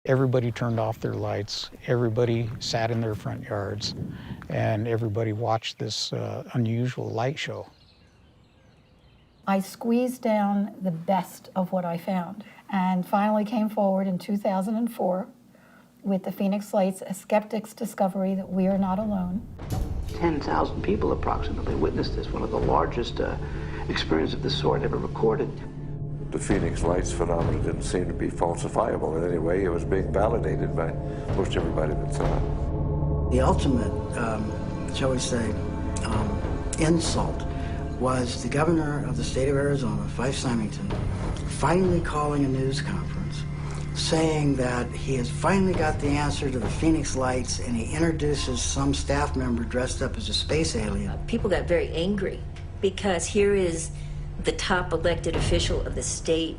Everybody turned off their lights, everybody sat in their front yards, and everybody watched this unusual light show. I squeezed down the best of what I found and finally came forward in 2004 with the Phoenix Lights, a skeptic's discovery that we are not alone. 10,000 people approximately witnessed this, one of the largest experiences of this sort ever recorded. The Phoenix Lights phenomenon didn't seem to be falsifiable in any way. It was being validated by most everybody that saw it. The ultimate, shall we say, insult was the governor of the state of Arizona, Fife Symington, finally calling a news conference saying that he has finally got the answer to the Phoenix Lights, and he introduces some staff member dressed up as a space alien. People got very angry because here is the top elected official of the state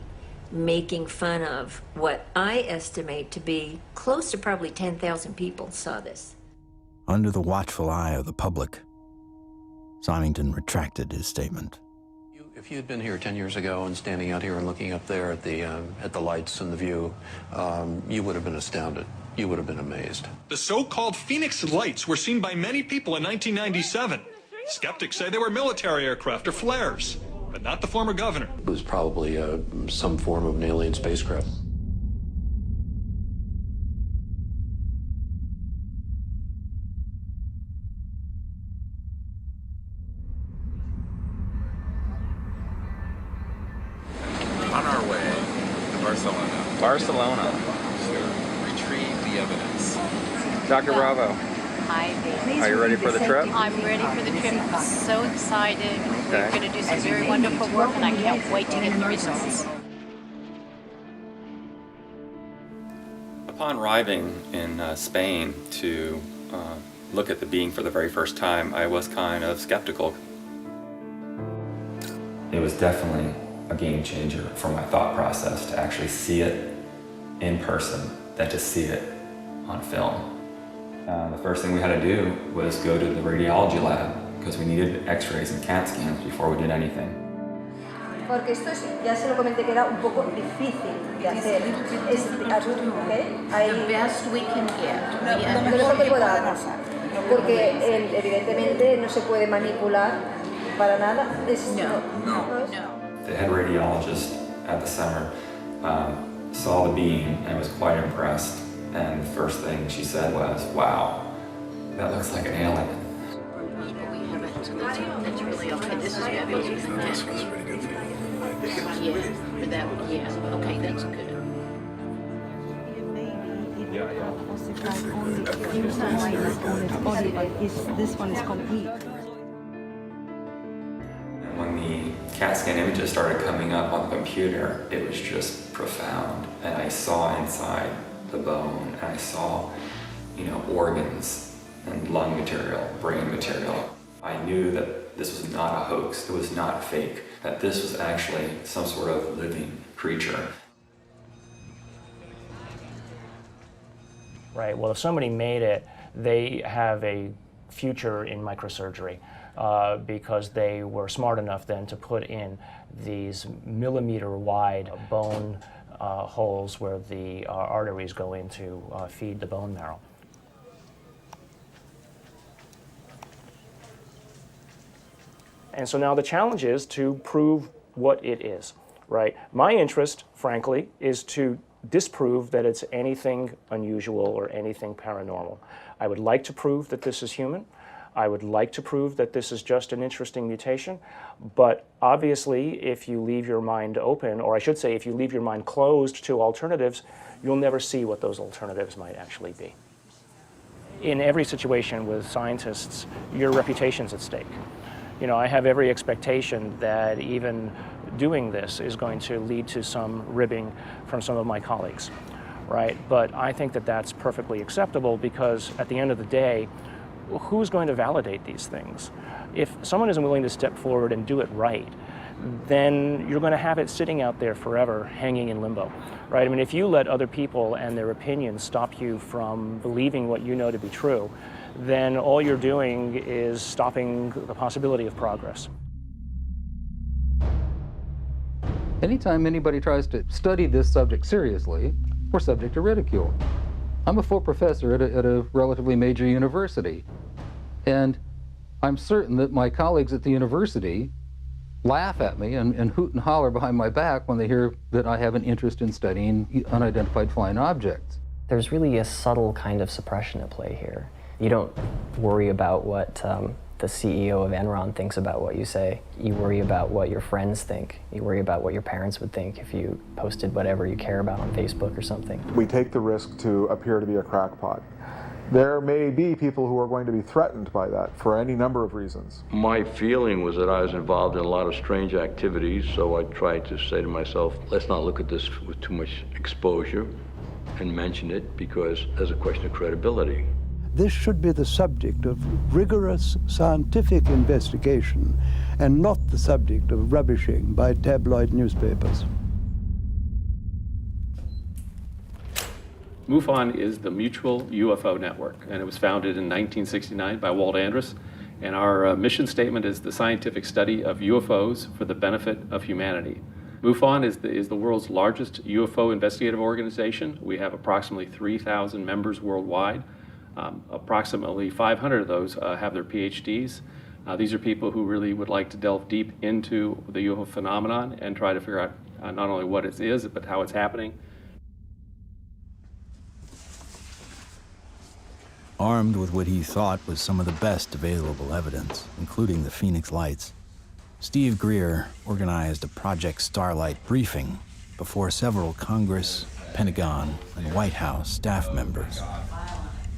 making fun of what I estimate to be close to probably 10,000 people saw this. Under the watchful eye of the public, Symington retracted his statement. If you had been here 10 years ago and standing out here and looking up there at the lights and the view, you would have been astounded. You would have been amazed. The so-called Phoenix Lights were seen by many people in 1997. Skeptics say they were military aircraft or flares, but not the former governor. It was probably some form of an alien spacecraft. On our way to Barcelona to retrieve the evidence. Dr. Bravo. Hi, baby. Are you ready for the trip? I'm ready for the trip. I'm so excited. Okay. We're going to do some very wonderful work, and I can't wait to get the results. Upon arriving in Spain to look at the being for the very first time, I was kind of skeptical. It was definitely a game changer for my thought process to actually see it in person than to see it on film. The first thing we had to do was go to the radiology lab because we needed x-rays and CAT scans before we did anything. Porque esto es, ya se lo comenté que era un poco difícil de hacer. Es, The best we can get. Lo mejor que pueda pasar. Porque evidentemente no se puede manipular para nada. No. The head radiologist at the center saw the beam and was quite impressed. And the first thing she said was, "Wow, that looks like an alien." That's really okay. This is fabulous. This was pretty good for you. Yeah. Okay, that's good. This one is complete. When the CAT scan images started coming up on the computer, it was just profound. And I saw inside the bone, and I saw, organs and lung material, brain material. I knew that this was not a hoax, it was not fake, that this was actually some sort of living creature. Right, well, if somebody made it, they have a future in microsurgery because they were smart enough then to put in these millimeter-wide bone holes where the arteries go in to feed the bone marrow. And so now the challenge is to prove what it is, right? My interest, frankly, is to disprove that it's anything unusual or anything paranormal. I would like to prove that this is human. I would like to prove that this is just an interesting mutation, but obviously if you leave your mind open, or I should say if you leave your mind closed to alternatives, you'll never see what those alternatives might actually be. In every situation with scientists, your reputation's at stake. I have every expectation that even doing this is going to lead to some ribbing from some of my colleagues, right? But I think that that's perfectly acceptable because at the end of the day, who's going to validate these things? If someone isn't willing to step forward and do it right, then you're going to have it sitting out there forever, hanging in limbo, right? I mean, if you let other people and their opinions stop you from believing what you know to be true, then all you're doing is stopping the possibility of progress. Anytime anybody tries to study this subject seriously, were subject to ridicule. I'm a full professor at a relatively major university, and I'm certain that my colleagues at the university laugh at me and hoot and holler behind my back when they hear that I have an interest in studying unidentified flying objects. There's really a subtle kind of suppression at play here. You don't worry about what the CEO of Enron thinks about what you say. You worry about what your friends think. You worry about what your parents would think if you posted whatever you care about on Facebook or something. We take the risk to appear to be a crackpot. There may be people who are going to be threatened by that for any number of reasons. My feeling was that I was involved in a lot of strange activities, so I tried to say to myself, let's not look at this with too much exposure and mention it, because there's a question of credibility. This should be the subject of rigorous scientific investigation and not the subject of rubbishing by tabloid newspapers. Mufon is the Mutual UFO Network, and it was founded in 1969 by Walt Andrus. And our mission statement is the scientific study of UFOs for the benefit of humanity. Mufon is the world's largest UFO investigative organization. We have approximately 3,000 members worldwide. Approximately 500 of those have their PhDs. These are people who really would like to delve deep into the UFO phenomenon and try to figure out not only what it is, but how it's happening. Armed with what he thought was some of the best available evidence, including the Phoenix Lights, Steve Greer organized a Project Starlight briefing before several Congress, Pentagon, and White House staff members.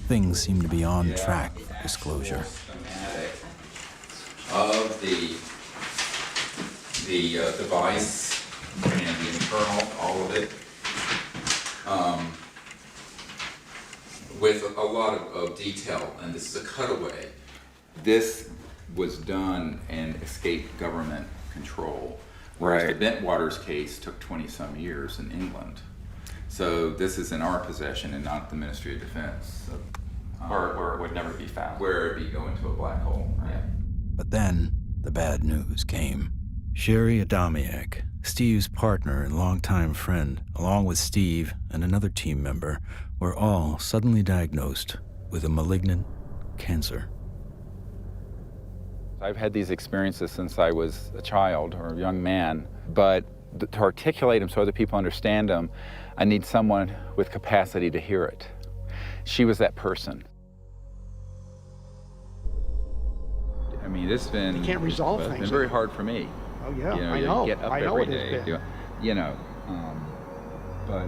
Things seem to be on track for disclosure. Of the device and the internal, all of it, with a lot of detail, and this is a cutaway. This was done and escaped government control, whereas the Bentwaters case took 20-some years in England. So this is in our possession and not the Ministry of Defense. So, where it would never be found. Where it'd be going to a black hole, right? Yeah. But then the bad news came. Sherry Adamiak, Steve's partner and longtime friend, along with Steve and another team member, were all suddenly diagnosed with a malignant cancer. I've had these experiences since I was a child or a young man, but to articulate them so other people understand them, I need someone with capacity to hear it. She was that person. I mean, it's been, you can't resolve things. It's been very hard for me. Oh yeah, you know, I you know. Get up I know every it has day, been. you know, but.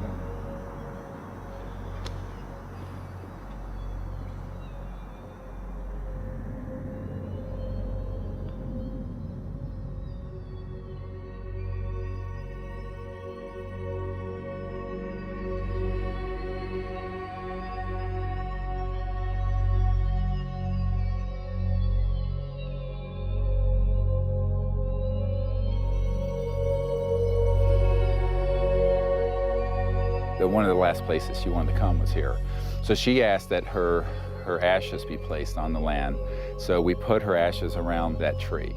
One of the last places she wanted to come was here. So she asked that her ashes be placed on the land. So we put her ashes around that tree.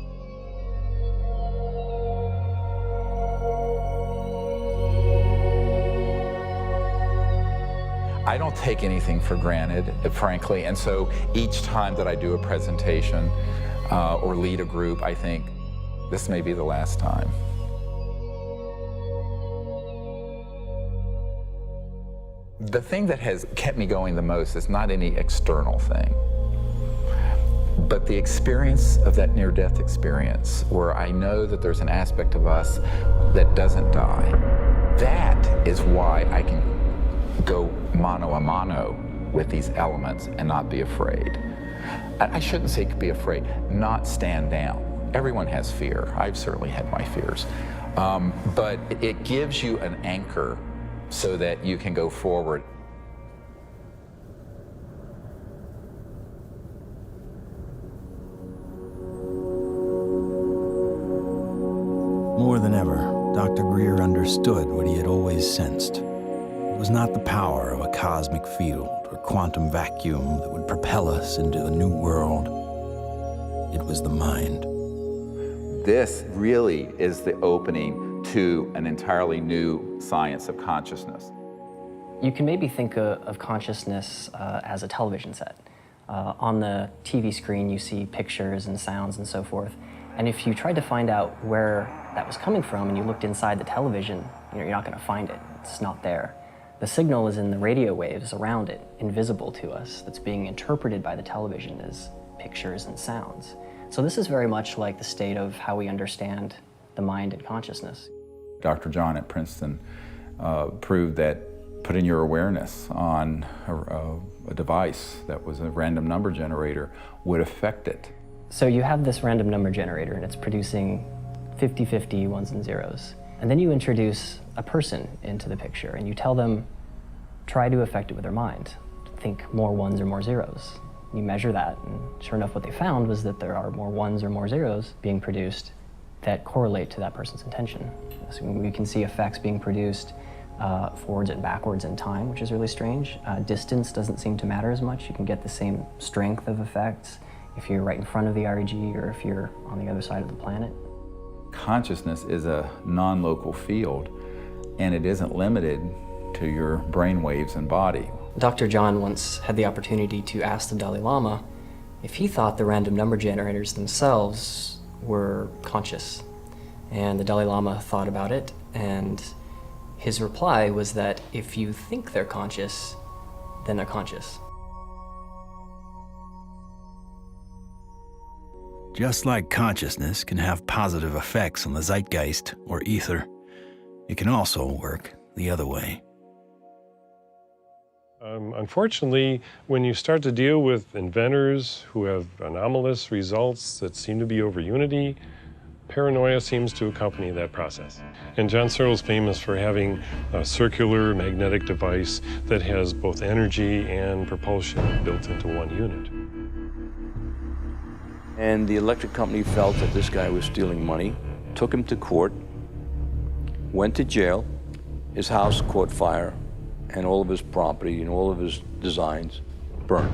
I don't take anything for granted, frankly, and so each time that I do a presentation or lead a group, I think, this may be the last time. The thing that has kept me going the most is not any external thing, but the experience of that near-death experience where I know that there's an aspect of us that doesn't die. That is why I can go mano a mano with these elements and not be afraid. I shouldn't say be afraid, not stand down. Everyone has fear. I've certainly had my fears. But it gives you an anchor so that you can go forward. More than ever, Dr. Greer understood what he had always sensed. It was not the power of a cosmic field or quantum vacuum that would propel us into a new world. It was the mind. This really is the opening to an entirely new science of consciousness. You can maybe think of consciousness as a television set. On the TV screen, you see pictures and sounds and so forth. And if you tried to find out where that was coming from and you looked inside the television, you're not going to find it. It's not there. The signal is in the radio waves around it, invisible to us, that's being interpreted by the television as pictures and sounds. So this is very much like the state of how we understand the mind and consciousness. Dr. John at Princeton proved that putting your awareness on a device that was a random number generator would affect it. So you have this random number generator and it's producing 50-50 ones and zeros. And then you introduce a person into the picture and you tell them, try to affect it with their mind. Think more ones or more zeros. You measure that, and sure enough what they found was that there are more ones or more zeros being produced that correlate to that person's intention. So we can see effects being produced forwards and backwards in time, which is really strange. Distance doesn't seem to matter as much. You can get the same strength of effects if you're right in front of the REG or if you're on the other side of the planet. Consciousness is a non-local field, and it isn't limited to your brain waves and body. Dr. John once had the opportunity to ask the Dalai Lama if he thought the random number generators themselves were conscious. And the Dalai Lama thought about it, and his reply was that if you think they're conscious, then they're conscious. Just like consciousness can have positive effects on the zeitgeist or ether, it can also work the other way. Unfortunately, when you start to deal with inventors who have anomalous results that seem to be over unity, paranoia seems to accompany that process. And John Searle's famous for having a circular magnetic device that has both energy and propulsion built into one unit. And the electric company felt that this guy was stealing money, took him to court, went to jail, his house caught fire, and all of his property and all of his designs burned.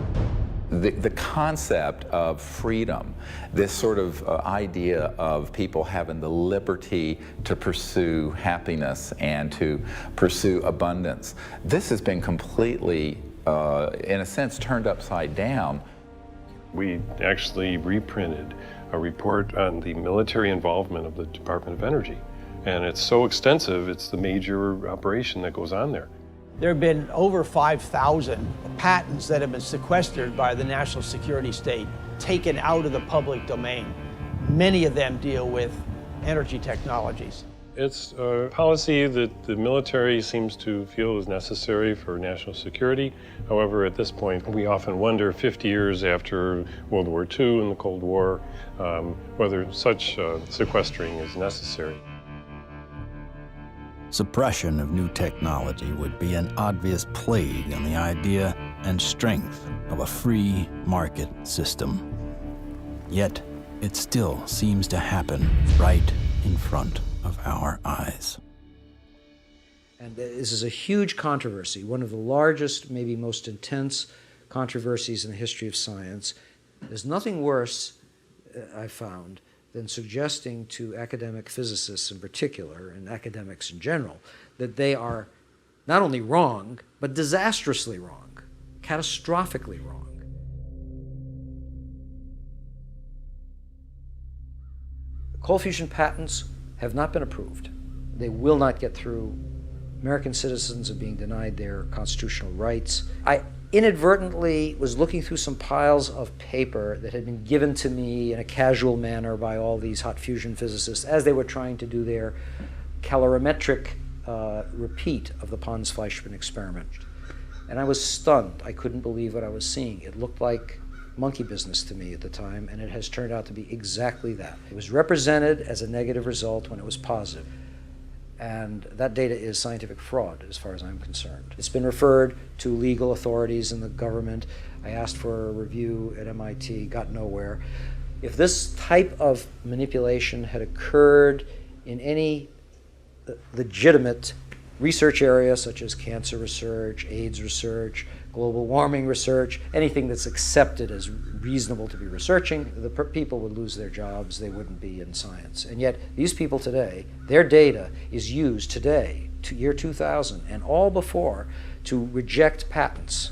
The concept of freedom, this sort of idea of people having the liberty to pursue happiness and to pursue abundance, this has been completely, in a sense, turned upside down. We actually reprinted a report on the military involvement of the Department of Energy. And it's so extensive, it's the major operation that goes on there. There have been over 5,000 patents that have been sequestered by the national security state, taken out of the public domain. Many of them deal with energy technologies. It's a policy that the military seems to feel is necessary for national security. However, at this point, we often wonder, 50 years after World War II and the Cold War, whether such sequestering is necessary. Suppression of new technology would be an obvious plague on the idea and strength of a free market system. Yet, it still seems to happen right in front of our eyes. And this is a huge controversy, one of the largest, maybe most intense controversies in the history of science. There's nothing worse, I've found, than suggesting to academic physicists in particular, and academics in general, that they are not only wrong, but disastrously wrong, catastrophically wrong. Cold fusion patents have not been approved. They will not get through. American citizens are being denied their constitutional rights. I inadvertently was looking through some piles of paper that had been given to me in a casual manner by all these hot fusion physicists as they were trying to do their calorimetric repeat of the Pons-Fleischmann experiment. And I was stunned. I couldn't believe what I was seeing. It looked like monkey business to me at the time, and it has turned out to be exactly that. It was represented as a negative result when it was positive. And that data is scientific fraud, as far as I'm concerned. It's been referred to legal authorities in the government. I asked for a review at MIT, got nowhere. If this type of manipulation had occurred in any legitimate research area, such as cancer research, AIDS research, global warming research, anything that's accepted as reasonable to be researching, the people would lose their jobs, they wouldn't be in science. And yet, these people today, their data is used today, to year 2000, and all before, to reject patents